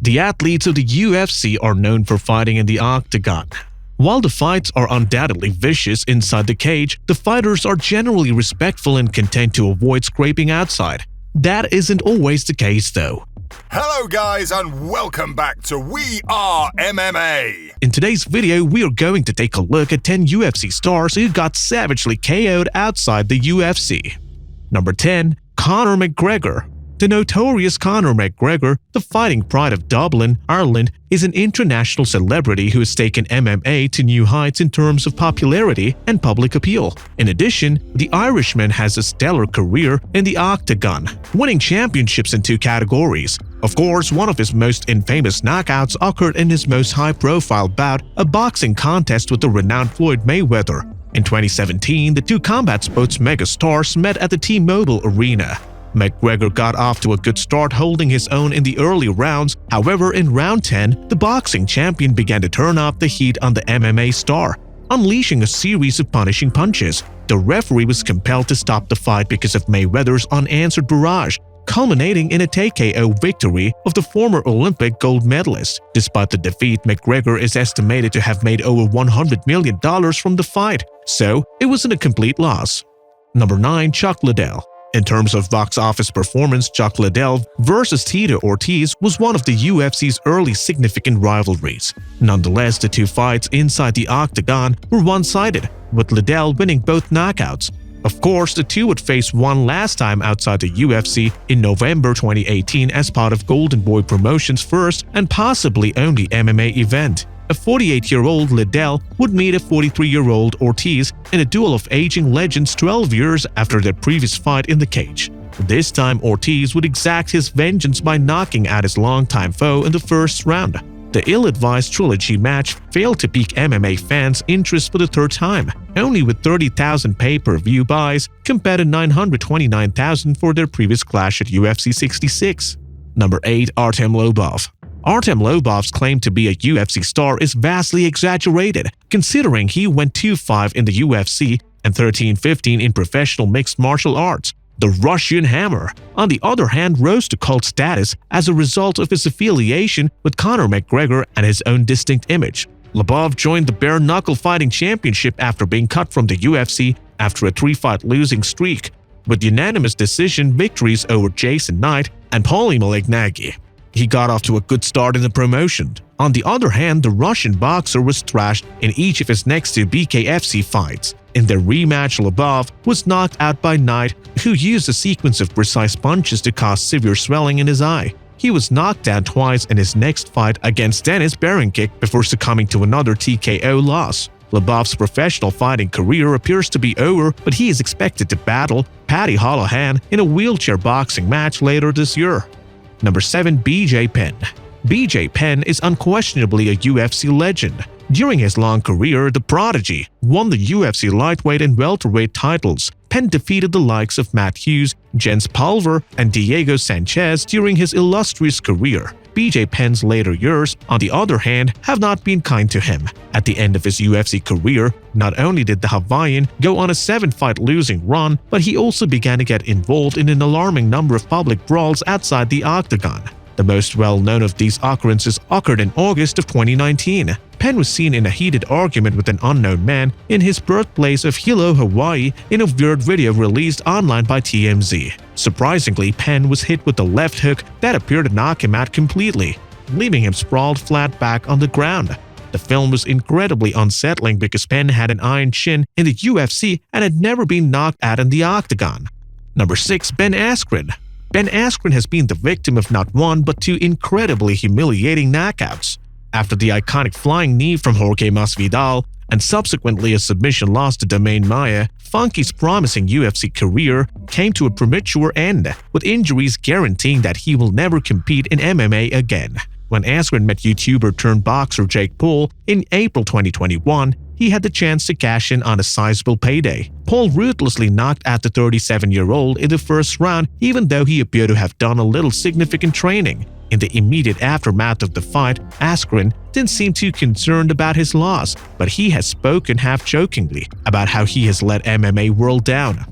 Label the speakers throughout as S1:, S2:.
S1: The athletes of the UFC are known for fighting in the Octagon. While the fights are undoubtedly vicious inside the cage, the fighters are generally respectful and content to avoid scraping outside. That isn't always the case though.
S2: Hello guys and welcome back to We Are MMA!
S1: In today's video, we are going to take a look at 10 UFC stars who got savagely KO'd outside the UFC. Number 10. Conor McGregor. The notorious Conor McGregor, the fighting pride of Dublin, Ireland, is an international celebrity who has taken MMA to new heights in terms of popularity and public appeal. In addition, the Irishman has a stellar career in the Octagon, winning championships in 2 categories. Of course, one of his most infamous knockouts occurred in his most high-profile bout, a boxing contest with the renowned Floyd Mayweather. In 2017, the 2 combat sports megastars met at the T-Mobile Arena. McGregor got off to a good start, holding his own in the early rounds. However, in round 10, the boxing champion began to turn up the heat on the MMA star, unleashing a series of punishing punches. The referee was compelled to stop the fight because of Mayweather's unanswered barrage, culminating in a TKO victory of the former Olympic gold medalist. Despite the defeat, McGregor is estimated to have made over $100 million from the fight, so it wasn't a complete loss. Number 9. Chuck Liddell. In terms of box office performance, Chuck Liddell vs. Tito Ortiz was one of the UFC's early significant rivalries. Nonetheless, the 2 fights inside the Octagon were one-sided, with Liddell winning both knockouts. Of course, the 2 would face one last time outside the UFC in November 2018 as part of Golden Boy Promotions' first and possibly only MMA event. A 48-year-old Liddell would meet a 43-year-old Ortiz in a duel of aging legends 12 years after their previous fight in the cage. This time, Ortiz would exact his vengeance by knocking out his longtime foe in the first round. The ill-advised trilogy match failed to pique MMA fans' interest for the 3rd time, only with 30,000 pay-per-view buys compared to 929,000 for their previous clash at UFC 66. Number 8. Artem Lobov. Artem Lobov's claim to be a UFC star is vastly exaggerated, considering he went 2-5 in the UFC and 13-15 in professional mixed martial arts. The Russian Hammer, on the other hand, rose to cult status as a result of his affiliation with Conor McGregor and his own distinct image. Lobov joined the Bare Knuckle Fighting Championship after being cut from the UFC after a 3-fight losing streak, with unanimous decision victories over Jason Knight and Paulie Malignaggi. He got off to a good start in the promotion. On the other hand, the Russian boxer was thrashed in each of his next 2 BKFC fights. In their rematch, Lobov was knocked out by Knight, who used a sequence of precise punches to cause severe swelling in his eye. He was knocked down twice in his next fight against Denis Berinchyk before succumbing to another TKO loss. Lobov's professional fighting career appears to be over, but he is expected to battle Paddy Holohan in a wheelchair boxing match later this year. Number 7. BJ Penn. BJ Penn is unquestionably a UFC legend. During his long career, the Prodigy won the UFC lightweight and welterweight titles. Penn defeated the likes of Matt Hughes, Jens Pulver, and Diego Sanchez during his illustrious career. BJ Penn's later years, on the other hand, have not been kind to him. At the end of his UFC career, not only did the Hawaiian go on a 7-fight losing run, but he also began to get involved in an alarming number of public brawls outside the Octagon. The most well-known of these occurrences occurred in August of 2019. Penn was seen in a heated argument with an unknown man in his birthplace of Hilo, Hawaii, in a weird video released online by TMZ. Surprisingly, Penn was hit with a left hook that appeared to knock him out completely, leaving him sprawled flat back on the ground. The film was incredibly unsettling because Penn had an iron chin in the UFC and had never been knocked out in the Octagon. Number 6. Ben Askren. Ben Askren has been the victim of not 1 but 2 incredibly humiliating knockouts. After the iconic flying knee from Jorge Masvidal and subsequently a submission loss to Damian Maia, Funky's promising UFC career came to a premature end, with injuries guaranteeing that he will never compete in MMA again. When Askren met YouTuber-turned-boxer Jake Paul in April 2021, he had the chance to cash in on a sizable payday. Paul ruthlessly knocked out the 37-year-old in the first round, even though he appeared to have done a little significant training. In the immediate aftermath of the fight, Askren didn't seem too concerned about his loss, but he has spoken half-jokingly about how he has let MMA world down.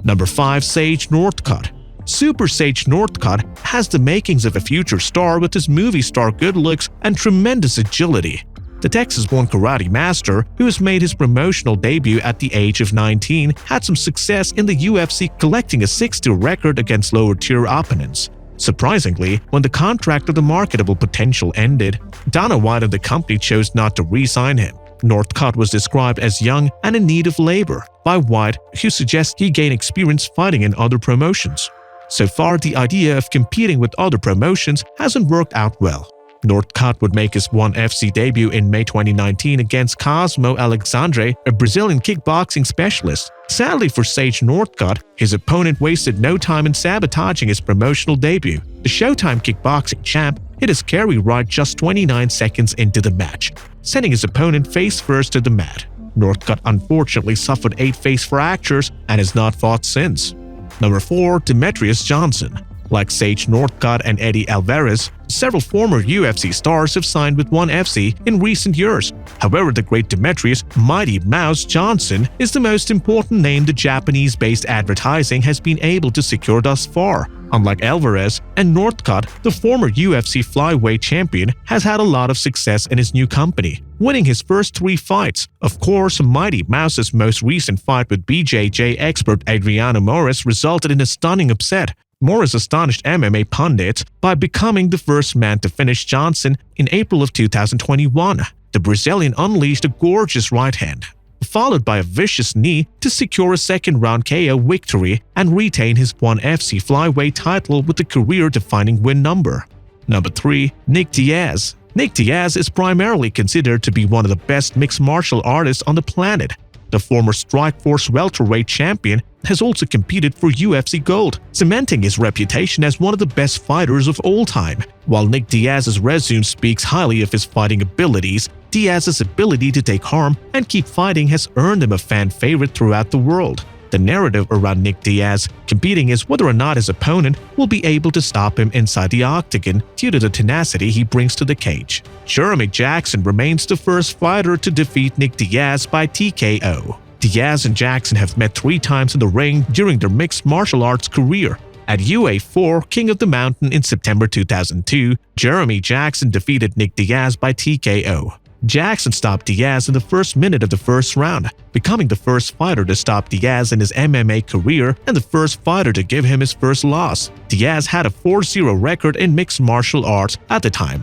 S1: Number 5. Sage Northcutt. Super Sage Northcutt has the makings of a future star with his movie star good looks and tremendous agility. The Texas-born karate master, who has made his promotional debut at the age of 19, had some success in the UFC, collecting a 6-2 record against lower-tier opponents. Surprisingly, when the contract of the marketable potential ended, Dana White and the company chose not to re-sign him. Northcutt was described as young and in need of labor by White, who suggests he gain experience fighting in other promotions. So far, the idea of competing with other promotions hasn't worked out well. Northcutt would make his ONE FC debut in May 2019 against Cosmo Alexandre, a Brazilian kickboxing specialist. Sadly for Sage Northcutt, his opponent wasted no time in sabotaging his promotional debut. The Showtime kickboxing champ hit his carry right just 29 seconds into the match, sending his opponent face first to the mat. Northcutt unfortunately suffered 8 face fractures and has not fought since. Number 4. Demetrius Johnson. Like Sage Northcutt and Eddie Alvarez, several former UFC stars have signed with ONE FC in recent years. However, the great Demetrius "Mighty Mouse" Johnson is the most important name the Japanese-based advertising has been able to secure thus far. Unlike Alvarez and Northcutt, the former UFC flyweight champion has had a lot of success in his new company, winning his first 3 fights. Of course, Mighty Mouse's most recent fight with BJJ expert Adriano Moraes resulted in a stunning upset. Moraes astonished MMA pundits by becoming the first man to finish Johnson in April of 2021. The Brazilian unleashed a gorgeous right hand, followed by a vicious knee to secure a second-round KO victory and retain his ONE FC flyweight title with a career-defining win number. Number 3. Nick Diaz. Nick Diaz is primarily considered to be one of the best mixed martial artists on the planet. The former Strikeforce welterweight champion has also competed for UFC Gold, cementing his reputation as one of the best fighters of all time. While Nick Diaz's resume speaks highly of his fighting abilities, Diaz's ability to take harm and keep fighting has earned him a fan favorite throughout the world. The narrative around Nick Diaz competing is whether or not his opponent will be able to stop him inside the octagon due to the tenacity he brings to the cage. Jeremy Jackson remains the first fighter to defeat Nick Diaz by TKO. Diaz and Jackson have met 3 times in the ring during their mixed martial arts career. At UA4 King of the Mountain in September 2002, Jeremy Jackson defeated Nick Diaz by TKO. Jackson stopped Diaz in the first minute of the first round, becoming the first fighter to stop Diaz in his MMA career and the first fighter to give him his first loss. Diaz had a 4-0 record in mixed martial arts at the time.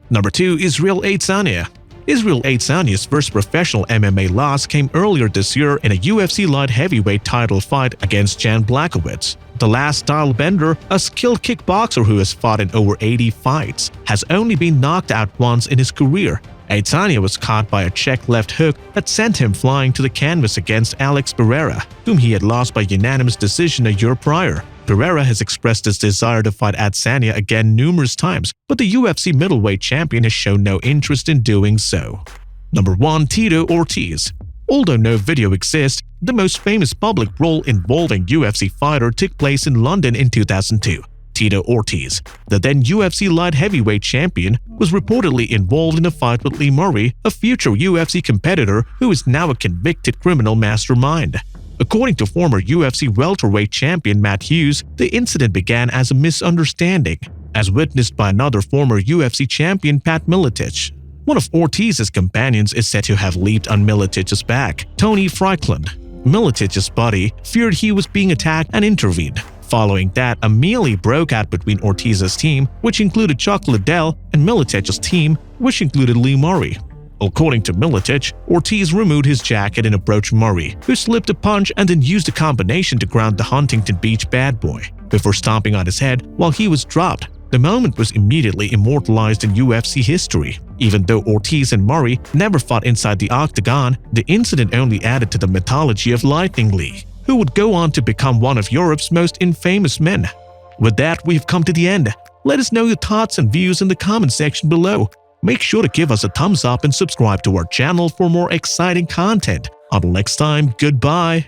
S1: Number 2. Israel Adesanya. Israel Adesanya's first professional MMA loss came earlier this year in a UFC light heavyweight title fight against Jan Blachowicz. The last style bender, a skilled kickboxer who has fought in over 80 fights, has only been knocked out once in his career. Adesanya was caught by a check left hook that sent him flying to the canvas against Alex Pereira, whom he had lost by unanimous decision a year prior. Pereira has expressed his desire to fight Adesanya again numerous times, but the UFC middleweight champion has shown no interest in doing so. Number 1. Tito Ortiz. Although no video exists, the most famous public brawl involving UFC fighter took place in London in 2002. Tito Ortiz, the then UFC light heavyweight champion, was reportedly involved in a fight with Lee Murray, a future UFC competitor who is now a convicted criminal mastermind. According to former UFC welterweight champion Matt Hughes, the incident began as a misunderstanding, as witnessed by another former UFC champion, Pat Miletich. One of Ortiz's companions is said to have leaped on Miletich's back, Tony Franklin. Miletich's buddy feared he was being attacked and intervened. Following that, a melee broke out between Ortiz's team, which included Chuck Liddell, and Miletich's team, which included Lee Murray. According to Miletich, Ortiz removed his jacket and approached Murray, who slipped a punch and then used a combination to ground the Huntington Beach bad boy, before stomping on his head while he was dropped. The moment was immediately immortalized in UFC history. Even though Ortiz and Murray never fought inside the Octagon, the incident only added to the mythology of Lightning Lee, who would go on to become one of Europe's most infamous men. With that, we've come to the end. Let us know your thoughts and views in the comment section below. Make sure to give us a thumbs up and subscribe to our channel for more exciting content. Until next time, goodbye.